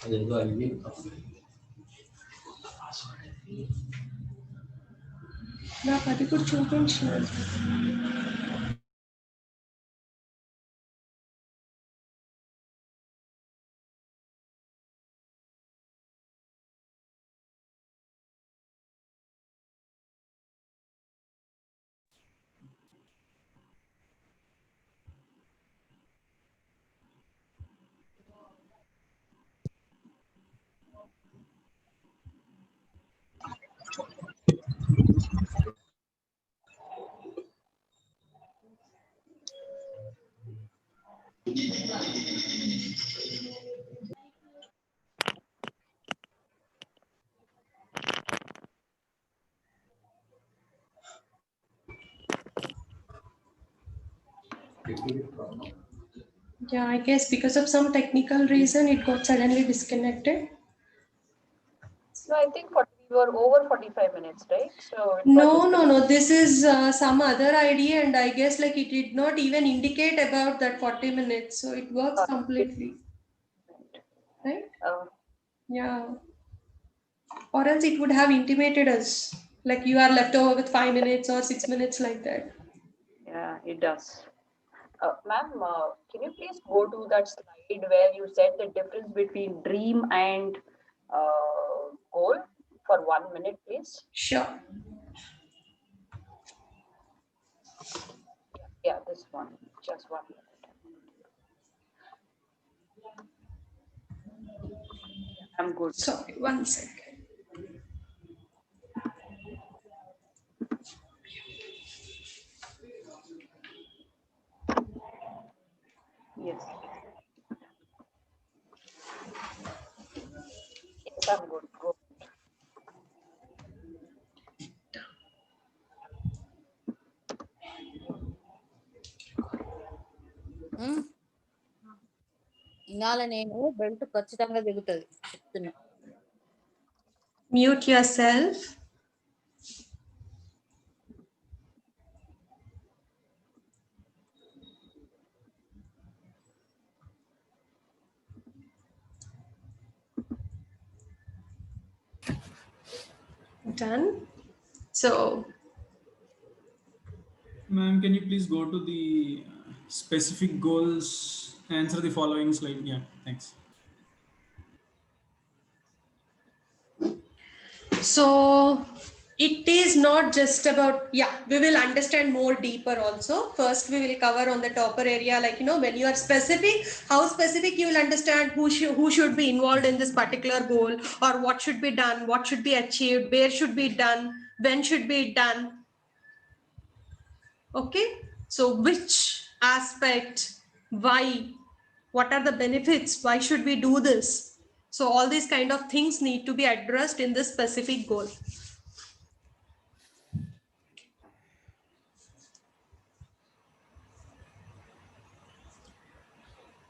అదేదో అడిగి నాకు అది కూడా చూపించలేదు. Yeah, I guess because of some technical reason it got suddenly disconnected. So I think we were over 45 minutes, right? So No. This is some other ID, and I guess like it did not even indicate about that 40 minutes. So it works completely. Right? Yeah. Or else it would have intimated us like you are left over with 5 minutes or 6 minutes like that. Yeah, it does. Ma'am, can you please go to that slide where you said the difference between dream and goal for 1 minute, please? Sure. Yeah, this one. Just 1 minute. I'm good. Sorry, 1 second. Yes. Yes, I'm good. Go. ఇవాళ నేను belt ఖచ్చితంగా దిగుతుంది చెప్తున్నా. Mute yourself. Done. So Ma'am, can you please go to the specific goals, answer the following slide? Yeah, thanks. So it is not just about, yeah, we will understand more deeper also. First we will cover on the topper area, like, you know, when you are specific, how specific you will understand who should be involved in this particular goal, or what should be done, what should be achieved, where should be done, when should be done. Okay, so which aspect, why, what are the benefits, why should we do this? So all these kind of things need to be addressed in this specific goal.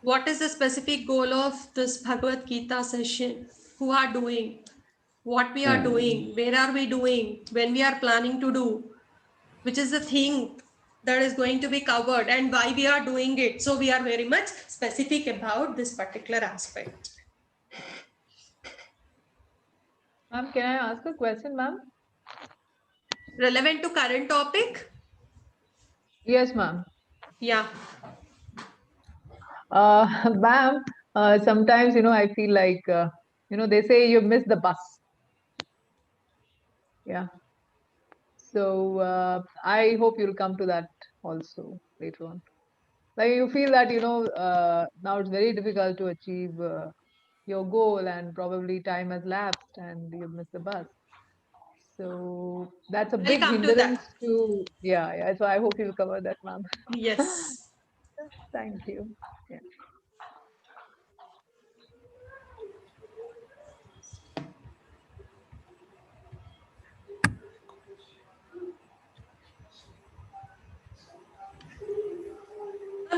What is the specific goal of this Bhagavad Gita session? Who are doing? What we are doing? Where are we doing? When we are planning to do? Which is the thing that is going to be covered and why we are doing it? So we are very much specific about this particular aspect. Ma'am, can I ask a question, ma'am? Relevant to current topic? Yes, ma'am. Yeah. Ma'am, sometimes, you know, I feel like, you know, they say you missed the bus. Yeah. So I hope you'll come to that also later on. Like you feel that, you know, now it's very difficult to achieve your goal and probably time has lapsed and you've missed the bus. So that's a big Welcome to hindrance to, yeah. So I hope you'll cover that, ma'am. Yes. Thank you. Yeah.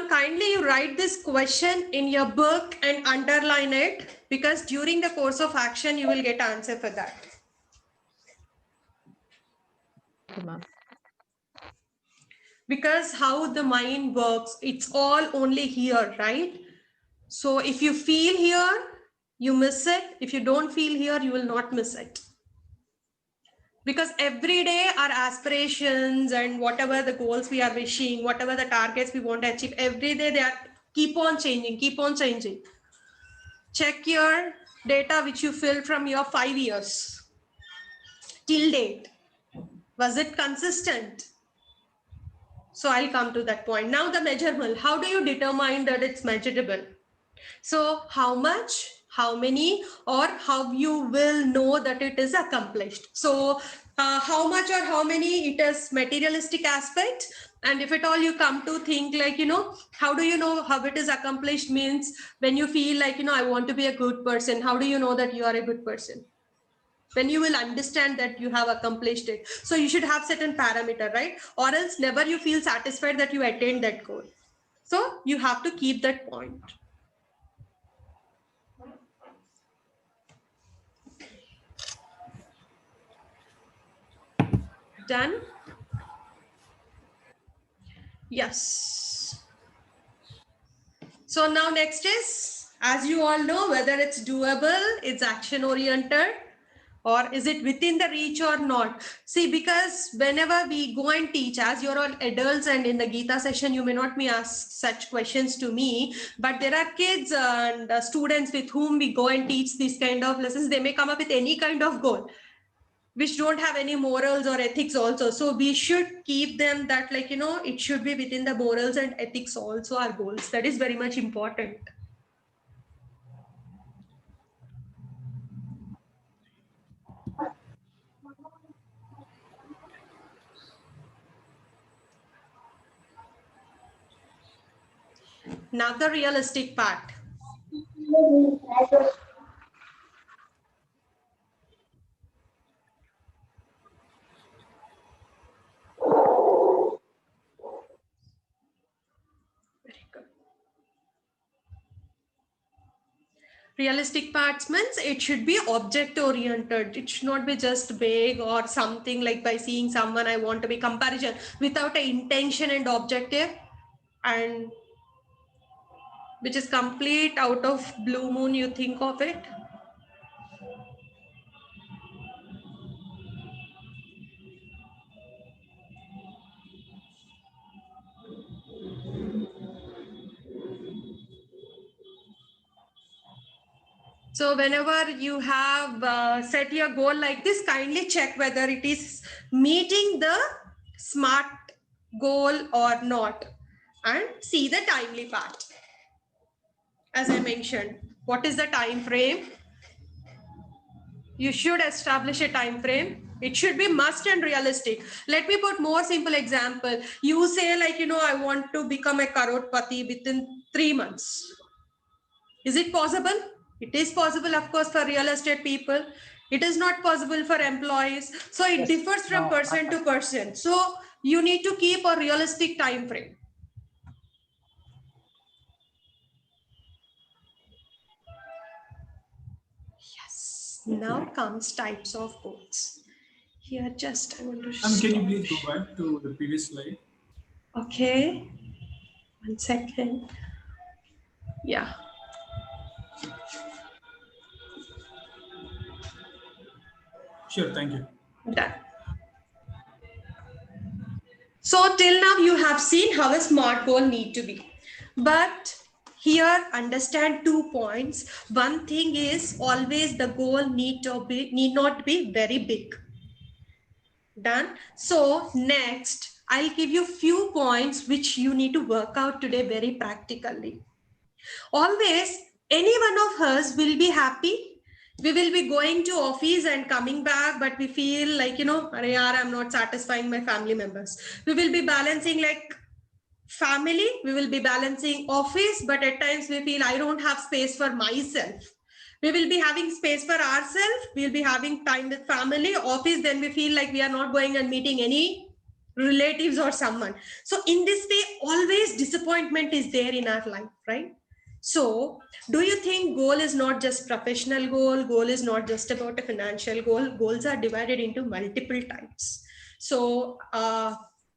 Kindly you write this question in your book and underline it, because during the course of action you will get answer for that. Because how the mind works, it's all only here, right? So if you feel here, you miss it. If you don't feel here, you will not miss it. Because every day our aspirations and whatever the goals we are wishing, whatever the targets we want to achieve, every day they are keep on changing, keep on changing. Check your data which you filled from your 5 years till date. Was it consistent? So I'll come to that point. Now the measurable, how do you determine that it's measurable? So how much, how many, or how you will know that it is accomplished. So how much or how many, it is materialistic aspect. And if at all you come to think like, how do you know how it is accomplished means when you feel like, I want to be a good person, how do you know that you are a good person? When you will understand that you have accomplished it. So you should have certain parameter, right? Or else never you feel satisfied that you attained that goal. So you have to keep that point. Done? Yes. So now next is, as you all know, whether it's doable, it's action oriented, or is it within the reach or not? See, because whenever we go and teach, as you're all adults and in the Gita session, you may not be asked such questions to me, but there are kids and students with whom we go and teach these kind of lessons. They may come up with any kind of goal, which don't have any morals or ethics also. So we should keep them that like, it should be within the morals and ethics also our goals. That is very much important. Now the realistic part. Very good. Realistic parts means it should be object oriented. It should not be just vague or something like by seeing someone I want to be comparison without an intention and objective, and which is complete out of blue moon you think of it. So whenever you have set your goal like this, kindly check whether it is meeting the SMART goal or not, and see the timely part. As I mentioned, what is the time frame? You should establish a time frame. It should be must and realistic. Let me put more simple example. You say like, I want to become a crorepati within 3 months. Is it possible? It is possible, of course, for real estate people. It is not possible for employees. So it differs from person to person. So you need to keep a realistic time frame. Yes. Now comes types of goals. Here, just I want to. Can you please go back to the previous slide? Okay. 1 second. Yeah. Sure, thank you. Done. So till now you have seen how a SMART goal need to be. But here understand 2 points. One thing is always the goal need not be very big. Done. So next I'll give you few points which you need to work out today very practically. Always any one of us will be happy. We will be going to office and coming back, but we feel like, I'm not satisfying my family members. We will be balancing like family, we will be balancing office, but at times we feel I don't have space for myself. We will be having space for ourselves. We'll be having time with family, office, then we feel like we are not going and meeting any relatives or someone. So in this way, always disappointment is there in our life, right? So do you think goal is not just professional goal is not just about a financial goals are divided into multiple types. So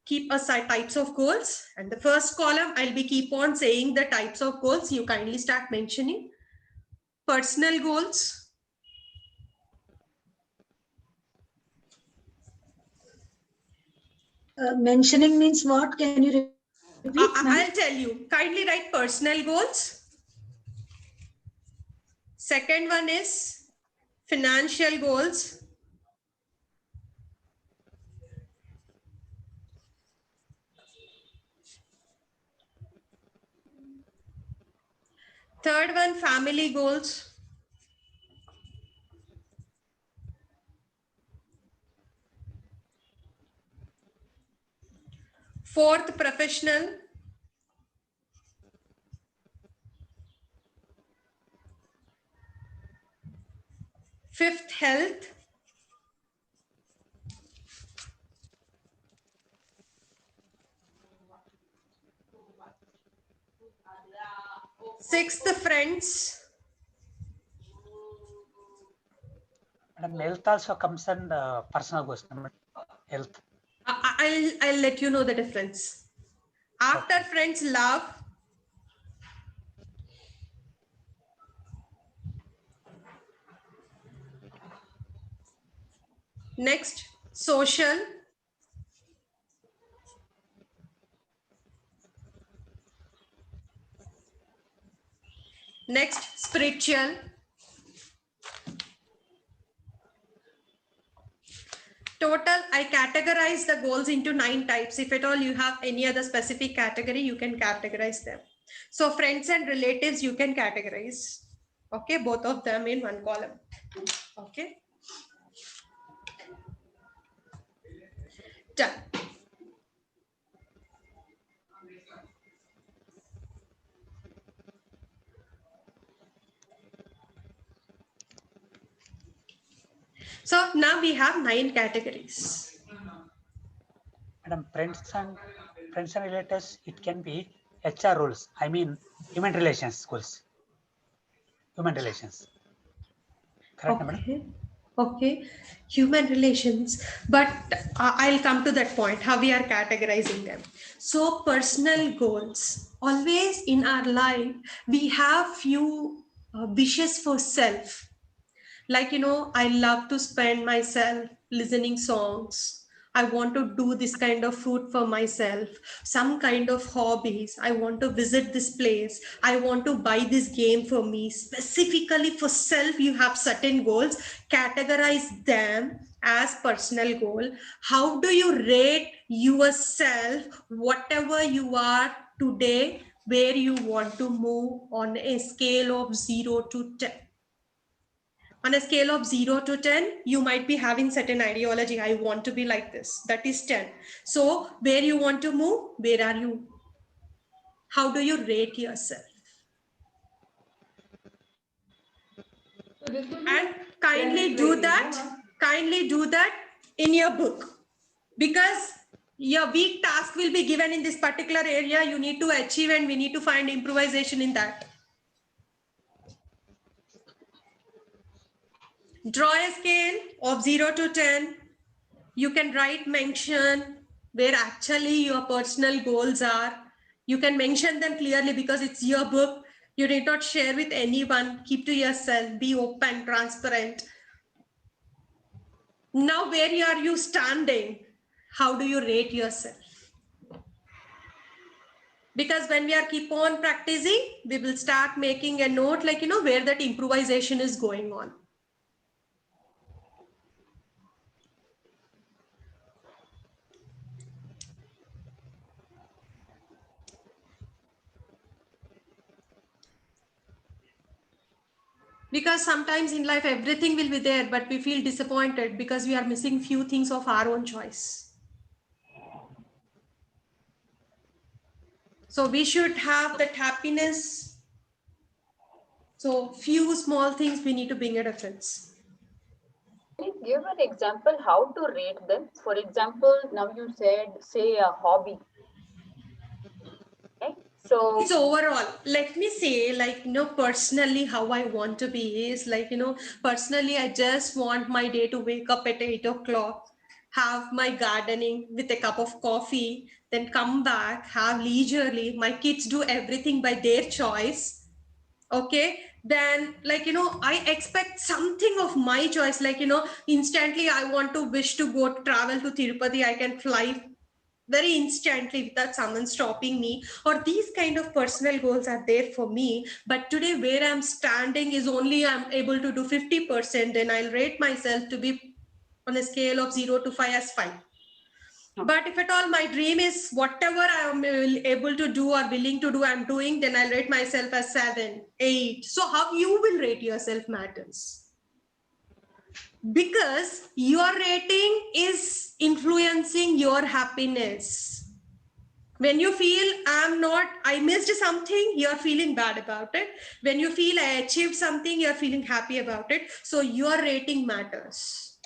keep aside types of goals, and the first column I'll be keep on saying the types of goals. You kindly start mentioning. personal goals. Mentioning means what? Can you repeat, ma'am? I'll tell you. Kindly write personal goals. Second one is financial goals. Third one, family goals. Fourth, professional. Fifth, health. Sixth, friends. Madam, health also comes under personal goals. Madam. Health. I'll let you know the difference. After friends, love. Next, social. Next, spiritual. Total, I categorize the goals into 9 types. If at all you have any other specific category, you can categorize them. So friends and relatives, you can categorize. Okay, both of them in one column. Okay. Done. So now we have 9 categories. Madam, friends and relatives, it can be HR rules. I mean, human relations goals. Human relations. Correct, madam? Okay. Okay. Human relations. But I'll come to that point, how we are categorizing them. So personal goals. Always in our life, we have few wishes for self. Like, I love to spend myself listening songs. I want to do this kind of food for myself, some kind of hobbies. I want to visit this place. I want to buy this game for me. Specifically for self, you have certain goals. Categorize them as personal goal. How do you rate yourself, whatever you are today, where you want to move on a scale of 0 to 10? On a scale of 0 to 10, you might be having certain ideology. I want to be like this. That is 10. So where you want to move, where are you? How do you rate yourself? And kindly do that in your book. Because your week task will be given in this particular area. You need to achieve and we need to find improvisation in that. Draw a scale of 0 to 10. You can write mention where actually your personal goals are. You can mention them clearly because it's your book. You need not share with anyone. Keep to yourself. Be open, transparent. Now, where are you standing? How do you rate yourself? Because when we are keep on practicing, we will start making a note like, where that improvisation is going on. Because sometimes in life, everything will be there, but we feel disappointed because we are missing few things of our own choice. So we should have that happiness. So few small things we need to bring a difference. Can you give an example how to rate them? For example, now you said, say a hobby. Okay. So It's overall. Let me say, personally, how I want to be is personally, I just want my day to wake up at 8 o'clock, have my gardening with a cup of coffee, then come back, have leisurely. My kids do everything by their choice. okay, then I expect something of my choice, instantly I want to wish to go travel to Tirupati, I can fly very instantly without someone stopping me, or these kind of personal goals are there for me. But today where I'm standing is only I'm able to do 50%, then I'll rate myself to be on a scale of 0 to 5 as 5. But if at all my dream is whatever I am able to do or willing to do, I'm doing, then I'll rate myself as 7, 8. So how you will rate yourself matters. Because your rating is influencing your happiness. When you feel I missed something, you're feeling bad about it. When you feel I achieved something, you're feeling happy about it. So your rating matters.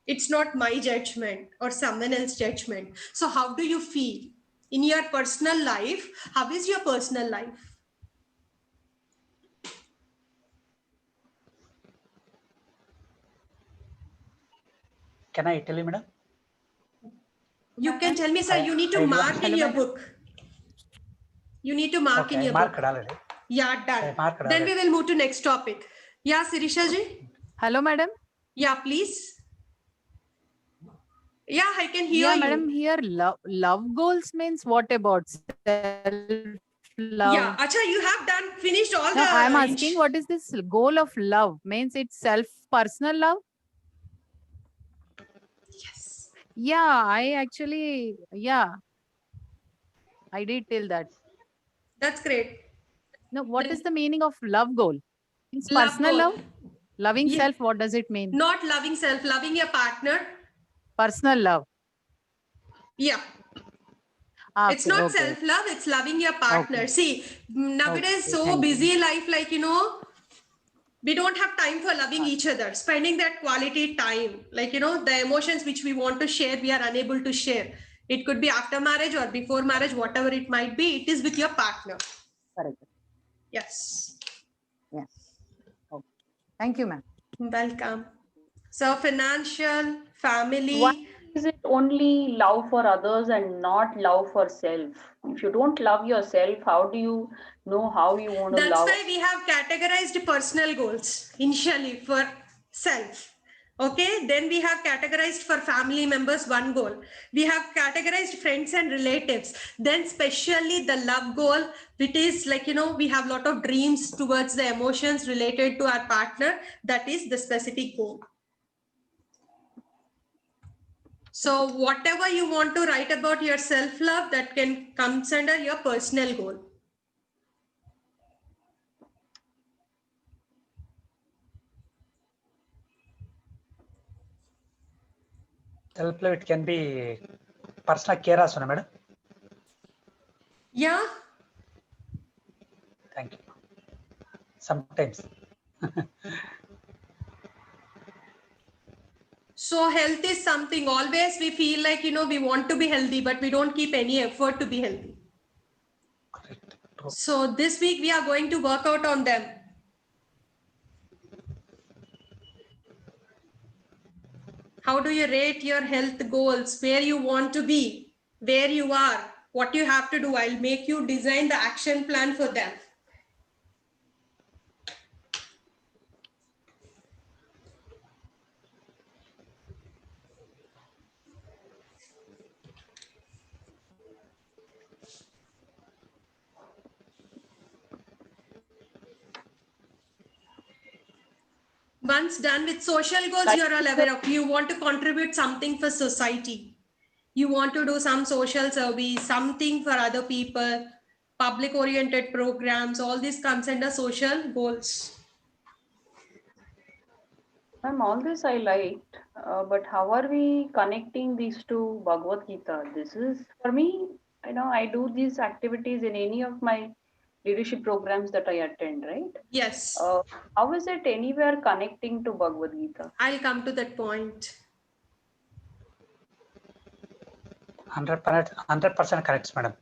It's not my judgment or someone else's judgment. So how do you feel in your personal life? How is your personal life? Can I tell you, madam? You can tell me, sir. You need to I mark in your book. You need to mark in Okay, your marked book. already. Yeah, done. I marked Then we already. will move to next topic. Yeah, Sirisha ji. Hello, madam. Yeah, please. Yeah, I can hear Yeah, you. madam. Here, love goals means what about self-love? Yeah, Acha, you have done finished all No, the. I am asking what is this goal of love? Means it's personal love? Yes. Yeah, I did tell that. That's great. No, what Then is the meaning of love goal? It's love personal goal. love? Loving Yeah. self, what does it mean? Not loving self, loving your partner. Personal love. Yeah. Okay, It's not okay. self-love, it's loving your partner. Okay. See, nowadays, Okay, so thank you. busy life, we don't have time for loving each other, spending that quality time. The emotions which we want to share, we are unable to share. It could be after marriage or before marriage, whatever it might be, it is with your partner. Correct. Yes. Yeah. Okay. Thank you, ma'am. Welcome. So financial, family. Why is it only love for others and not love for self? If you don't love yourself, how do you know how you want to That's love? why we have categorized personal goals initially for self. Okay, then we have categorized for family members one goal. We have categorized friends and relatives. Then, specially the love goal, which is we have a lot of dreams towards the emotions related to our partner. That is the specific goal. So, whatever you want to write about your self love, that can comes under your personal goal. Self-love, it can be personal care also, no, madam? Yeah. Thank you. Sometimes. So health is something always we feel we want to be healthy, but we don't keep any effort to be healthy. Correct. True. So this week we are going to work out on them. How do you rate your health goals? Where you want to be, where you are, what you have to do. I'll make you design the action plan for them. Once done with social goals, you're all aware of, you want to contribute something for society. You want to do some social service, something for other people, public oriented programs, all this comes under social goals. Ma'am, all this I liked, but how are we connecting these to Bhagavad Gita? This is for me, I do these activities in any of my leadership programs that I attend, right? Yes. How is it anywhere connecting to Bhagavad Gita? I'll come to that point. 100% correct, madam.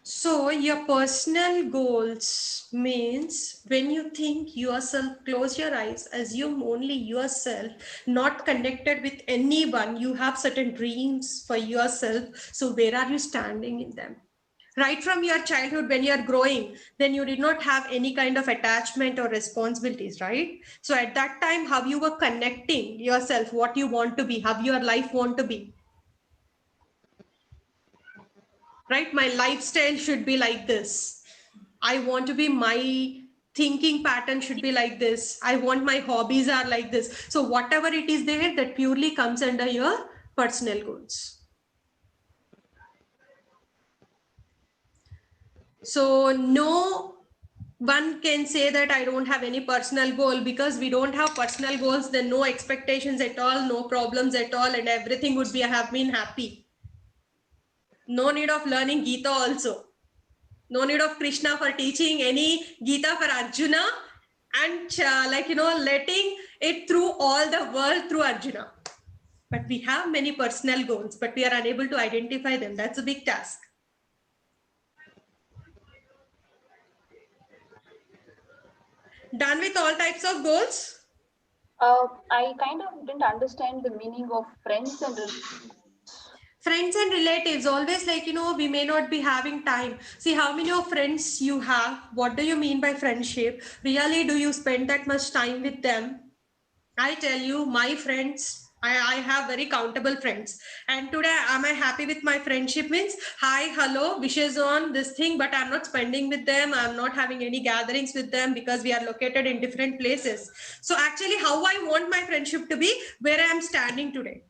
So your personal goals means when you think yourself, close your eyes, assume only yourself, not connected with anyone. You have certain dreams for yourself. So where are you standing in them? Right from your childhood, when you're growing, then you did not have any kind of attachment or responsibilities, right? So at that time, how you were connecting yourself, what you want to be, how your life want to be, right? My lifestyle should be like this. I want to be, my thinking pattern should be like this. I want my hobbies are like this. So whatever it is there, that purely comes under your personal goals. So no one can say that I don't have any personal goal, because we don't have personal goals, then no expectations at all, no problems at all, and everything would be, I have been happy. No need of learning Gita also. No need of Krishna for teaching any Gita for Arjuna, and letting it through all the world through Arjuna. But we have many personal goals, but we are unable to identify them. That's a big task. Done with all types of goals? I kind of didn't understand the meaning of friends and Friends and relatives, always we may not be having time. See how many of friends you have. What do you mean by friendship? Really, do you spend that much time with them? I tell you, my friends, I have very countable friends. And today, am I happy with my friendship? Means, hi, hello, wishes on this thing, but I'm not spending with them. I'm not having any gatherings with them because we are located in different places. So actually, how I want my friendship to be, where I am standing today.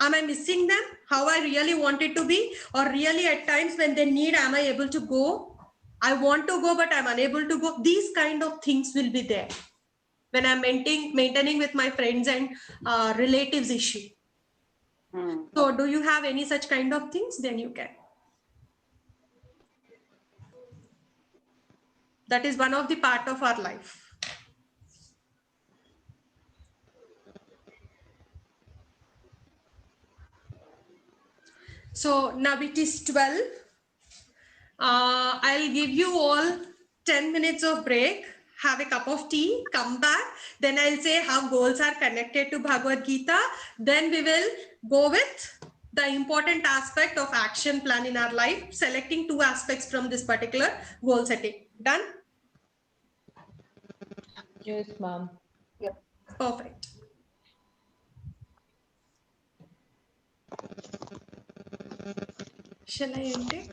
Am I missing them? How I really want it to be? Or really at times when they need, am I able to go? I want to go, but I'm unable to go. These kind of things will be there when I'm maintaining with my friends and relatives issue. So do you have any such kind of things? Then you can. That is one of the part of our life. So now it is 12. I'll give you all 10 minutes of break. Have a cup of tea, come back. Then I'll say how goals are connected to Bhagavad Gita. Then we will go with the important aspect of action plan in our life, selecting 2 aspects from this particular goal setting. Done? Yes, ma'am. Yep. Perfect. Shall I end it?